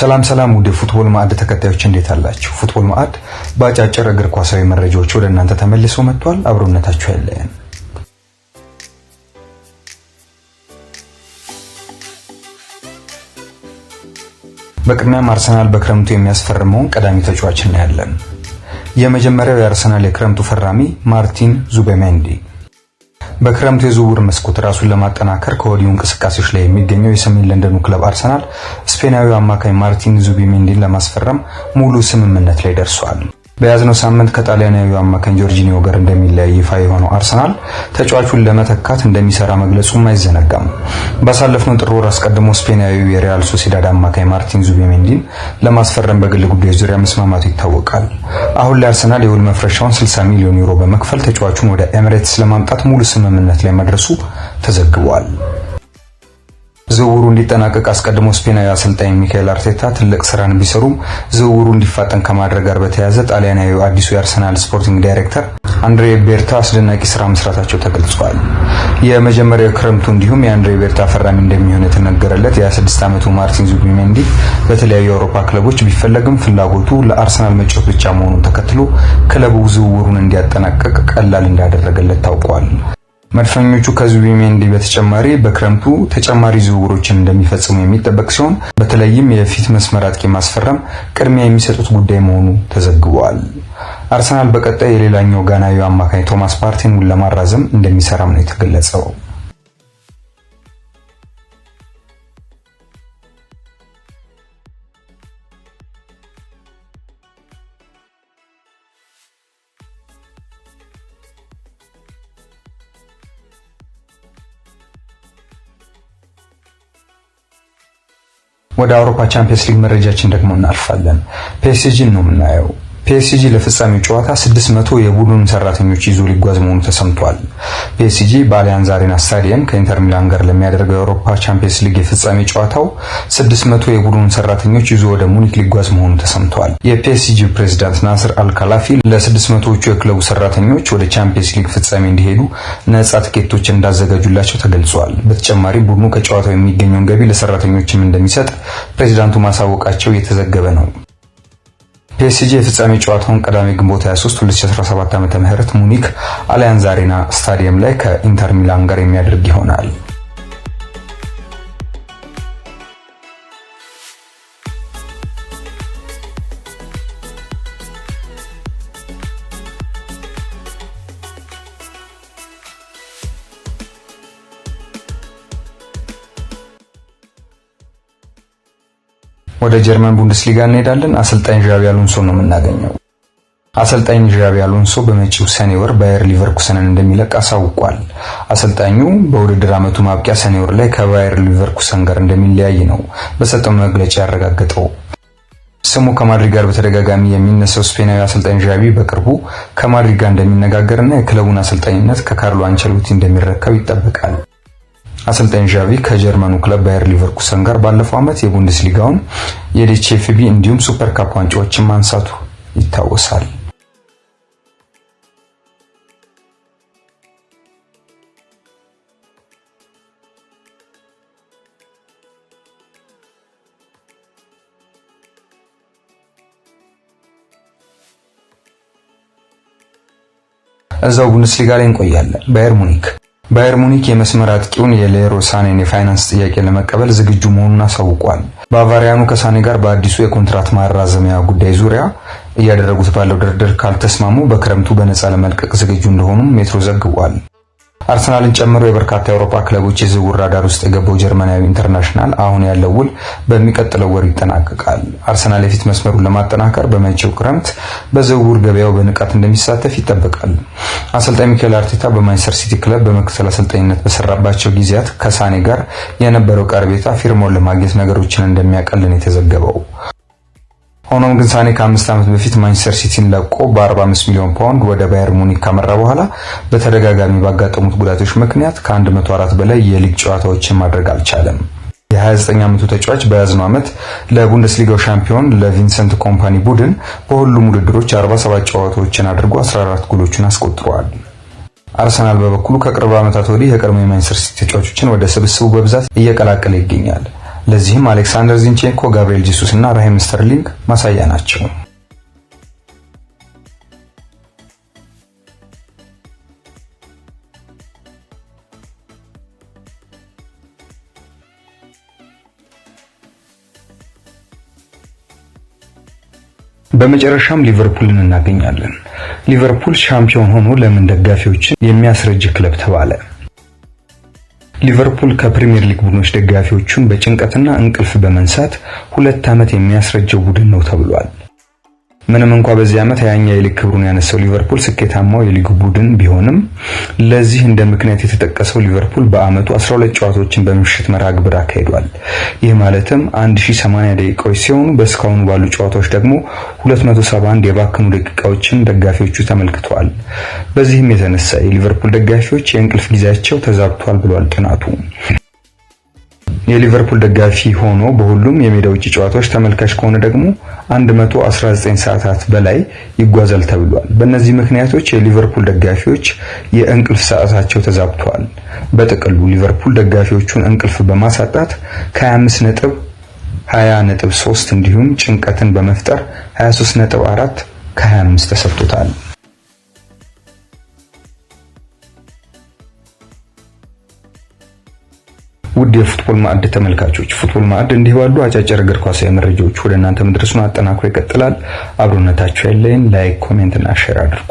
ሰላም ውድ ፉትቦል ማዕድ ተከታዮች እንዴት አላችሁ? ፉትቦል ማዕድ በአጫጭር እግር ኳሳዊ መረጃዎች ወደ እናንተ ተመልሶ መጥቷል። አብሮነታችሁ አይለየን። በቅድሚያም አርሰናል በክረምቱ የሚያስፈርመውን ቀዳሚ ተጫዋች እናያለን። የመጀመሪያው የአርሰናል የክረምቱ ፈራሚ ማርቲን ዙቤሜንዲ በክረምቱ የዝውውር መስኮት ራሱን ለማጠናከር ከወዲሁ እንቅስቃሴዎች ላይ የሚገኘው የሰሜን ለንደኑ ክለብ አርሰናል ስፔናዊው አማካይ ማርቲን ዙቤሜንዲን ለማስፈረም ሙሉ ስምምነት ላይ ደርሷል። በያዝነው ሳምንት ከጣሊያናዊው አማካኝ ጆርጂኒዮ ጋር እንደሚለያይ ይፋ የሆነው አርሰናል ተጫዋቹን ለመተካት እንደሚሰራ መግለጹም አይዘነጋም። ባሳለፍነው ጥር ወር አስቀድሞ ስፔናዊው የሪያል ሶሲዳድ አማካኝ ማርቲን ዙቤሜንዲን ለማስፈረም በግል ጉዳዮች ዙሪያ መስማማቱ ይታወቃል። አሁን ላይ አርሰናል የውል መፍረሻውን 60 ሚሊዮን ዩሮ በመክፈል ተጫዋቹን ወደ ኤሚሬትስ ለማምጣት ሙሉ ስምምነት ላይ መድረሱ ተዘግቧል። ዝውውሩ እንዲጠናቀቅ አስቀድሞ ስፔናዊ አሰልጣኝ ሚካኤል አርቴታ ትልቅ ስራን ቢሰሩም ዝውውሩ እንዲፋጠን ከማድረግ ጋር በተያያዘ ጣሊያናዊው አዲሱ የአርሰናል ስፖርቲንግ ዳይሬክተር አንድሬ ቤርታ አስደናቂ ስራ መስራታቸው ተገልጿል። የመጀመሪያው ክረምቱ እንዲሁም የአንድሬ ቤርታ ፈራሚ እንደሚሆን የተነገረለት የ26 ዓመቱ ማርቲን ዙቤሜንዲ በተለያዩ የአውሮፓ ክለቦች ቢፈለግም ፍላጎቱ ለአርሰናል መጫወት ብቻ መሆኑን ተከትሎ ክለቡ ዝውውሩን እንዲያጠናቀቅ ቀላል እንዳደረገለት ታውቋል። መድፈኞቹ ከዙቤሜንዲ በተጨማሪ በክረምቱ ተጨማሪ ዝውውሮችን እንደሚፈጽሙ የሚጠበቅ ሲሆን በተለይም የፊት መስመር አጥቂ ማስፈረም ቅድሚያ የሚሰጡት ጉዳይ መሆኑ ተዘግቧል። አርሰናል በቀጣይ የሌላኛው ጋናዊ አማካኝ ቶማስ ፓርቲን ለማራዘም እንደሚሰራም ነው የተገለጸው። ወደ አውሮፓ ቻምፒየንስ ሊግ መረጃችን ደግሞ እናልፋለን። ፒኤስጂ ነው የምናየው። ፒኤስጂ ለፍጻሜው ጨዋታ 600 የቡድን ሰራተኞች ይዞ ሊጓዝ መሆኑ ተሰምቷል። ፒኤስጂ በአሊያንዝ አሬና ስታዲየም ከኢንተር ሚላን ጋር ለሚያደርገው የአውሮፓ ቻምፒየንስ ሊግ የፍጻሜ ጨዋታው 600 የቡድን ሰራተኞች ይዞ ወደ ሙኒክ ሊጓዝ መሆኑ ተሰምቷል። የፒኤስጂ ፕሬዝዳንት ናስር አልካላፊ ለ600ዎቹ የክለቡ ሰራተኞች ወደ ቻምፒየንስ ሊግ ፍጻሜ እንዲሄዱ ነጻ ትኬቶችን እንዳዘጋጁላቸው ተገልጿል። በተጨማሪ ቡድኑ ከጨዋታው የሚገኘውን ገቢ ለሰራተኞችም እንደሚሰጥ ፕሬዝዳንቱ ማሳወቃቸው የተዘገበ ነው። ፒኤስጂ የፍጻሜ ጨዋታውን ቅዳሜ ግንቦት 23 2017 ዓ.ም ሙኒክ አሊያንዝ አሬና ስታዲየም ላይ ከኢንተር ሚላን ጋር የሚያደርግ ይሆናል። ወደ ጀርመን ቡንደስሊጋ እንሄዳለን። አሰልጣኝ ዣቢ አሎንሶ ነው የምናገኘው። አሰልጣኝ ዣቢ አሎንሶ በመጪው ሰኔ ወር ባየር ሊቨርኩሰንን እንደሚለቅ አሳውቋል። አሰልጣኙ በውድድር ዓመቱ ማብቂያ ሰኔ ወር ላይ ከባየር ሊቨርኩሰን ጋር እንደሚለያይ ነው በሰጠው መግለጫ ያረጋገጠው። ስሙ ከማድሪድ ጋር በተደጋጋሚ የሚነሳው ስፔናዊ አሰልጣኝ ዣቢ በቅርቡ ከማድሪድ ጋር እንደሚነጋገርና የክለቡን አሰልጣኝነት ከካርሎ አንቸሎቲ እንደሚረከብ ይጠበቃል። አሰልጣኝ ዣቪ ከጀርመኑ ክለብ ባየር ሊቨርኩሰን ጋር ባለፈው ዓመት የቡንደስሊጋውን የዲኤችኤፍቢ እንዲሁም ሱፐር ካፕ ዋንጫዎችን ማንሳቱ ይታወሳል። እዛው ቡንደስሊጋ ላይ እንቆያለን። ባየር ሙኒክ የመስመር አጥቂውን የሌሮይ ሳኔን የፋይናንስ ጥያቄ ለመቀበል ዝግጁ መሆኑን አሳውቋል። ባቫሪያኑ ከሳኔ ጋር በአዲሱ የኮንትራት ማራዘሚያ ጉዳይ ዙሪያ እያደረጉት ባለው ድርድር ካልተስማሙ በክረምቱ በነፃ ለመልቀቅ ዝግጁ እንደሆኑም ሜትሮ ዘግቧል። አርሰናልን ጨምሮ የበርካታ የአውሮፓ ክለቦች የዝውውር ራዳር ውስጥ የገባው ጀርመናዊ ኢንተርናሽናል አሁን ያለው ውል በሚቀጥለው ወር ይጠናቀቃል። አርሰናል የፊት መስመሩን ለማጠናከር በመጪው ክረምት በዝውውር ገበያው በንቃት እንደሚሳተፍ ይጠበቃል። አሰልጣኝ ሚካኤል አርቴታ በማንቸስተር ሲቲ ክለብ በምክትል አሰልጣኝነት በሰራባቸው ጊዜያት ከሳኔ ጋር የነበረው ቀረቤታ ፊርማውን ለማግኘት ነገሮችን እንደሚያቀልን የተዘገበው። ሆኖም ግን ሳኔ ከ5 ዓመት በፊት ማንቸስተር ሲቲን ለቆ በ45 ሚሊዮን ፓውንድ ወደ ባየር ሙኒክ ካመራ በኋላ በተደጋጋሚ ባጋጠሙት ጉዳቶች ምክንያት ከ104 በላይ የሊግ ጨዋታዎችን ማድረግ አልቻለም። የ29 ዓመቱ ተጫዋች በያዝነው ዓመት ለቡንደስሊጋው ሻምፒዮን ለቪንሰንት ኮምፓኒ ቡድን በሁሉም ውድድሮች 47 ጨዋታዎችን አድርጎ 14 ጎሎችን አስቆጥሯል። አርሰናል በበኩሉ ከቅርብ ዓመታት ወዲህ የቀድሞ የማንቸስተር ሲቲ ተጫዋቾችን ወደ ስብስቡ በብዛት እየቀላቀለ ይገኛል። ለዚህም አሌክሳንደር ዚንቼንኮ፣ ጋብሪኤል ጄሱስ እና ራሂም ስተርሊንግ ማሳያ ናቸው። በመጨረሻም ሊቨርፑልን እናገኛለን። ሊቨርፑል ሻምፒዮን ሆኖ ለምን ደጋፊዎችን የሚያስረጅ ክለብ ተባለ? ሊቨርፑል ከፕሪሚየር ሊግ ቡድኖች ደጋፊዎቹን በጭንቀትና እንቅልፍ በመንሳት 2 ዓመት የሚያስረጀው ቡድን ነው ተብሏል። ምንም እንኳን በዚህ ዓመት ያኛ የሊግ ክብሩን ያነሳው ሊቨርፑል ስኬታማው የሊግ ቡድን ቢሆንም ለዚህ እንደ ምክንያት የተጠቀሰው ሊቨርፑል በአመቱ 12 ጨዋታዎችን በምሽት መርሃ ግብር አካሂዷል። ይህ ማለትም 1080 ደቂቃዎች ሲሆኑ በስካሁኑ ባሉ ጨዋታዎች ደግሞ 271 የባከኑ ደቂቃዎችን ደጋፊዎቹ ተመልክተዋል። በዚህም የተነሳ የሊቨርፑል ደጋፊዎች የእንቅልፍ ጊዜያቸው ተዛብቷል ብሏል ጥናቱ። የሊቨርፑል ደጋፊ ሆኖ በሁሉም የሜዳ ውጪ ጨዋታዎች ተመልካች ከሆነ ደግሞ 119 ሰዓታት በላይ ይጓዛል ተብሏል። በእነዚህ ምክንያቶች የሊቨርፑል ደጋፊዎች የእንቅልፍ ሰዓታቸው ተዛብቷል። በጥቅሉ ሊቨርፑል ደጋፊዎቹን እንቅልፍ በማሳጣት ከ25 ነጥብ 20.3 እንዲሁም ጭንቀትን በመፍጠር 23.4 ከ25 ተሰጥቶታል። ውድ የፉትቦል ማዕድ ተመልካቾች፣ ፉትቦል ማዕድ እንዲህ ባሉ አጫጭር እግር ኳሳዊ መረጃዎች ወደ እናንተ መድረሱን አጠናክሮ ይቀጥላል። አብሮነታችሁ ያለኝ ላይክ፣ ኮሜንት እና ሼር አድርጉ።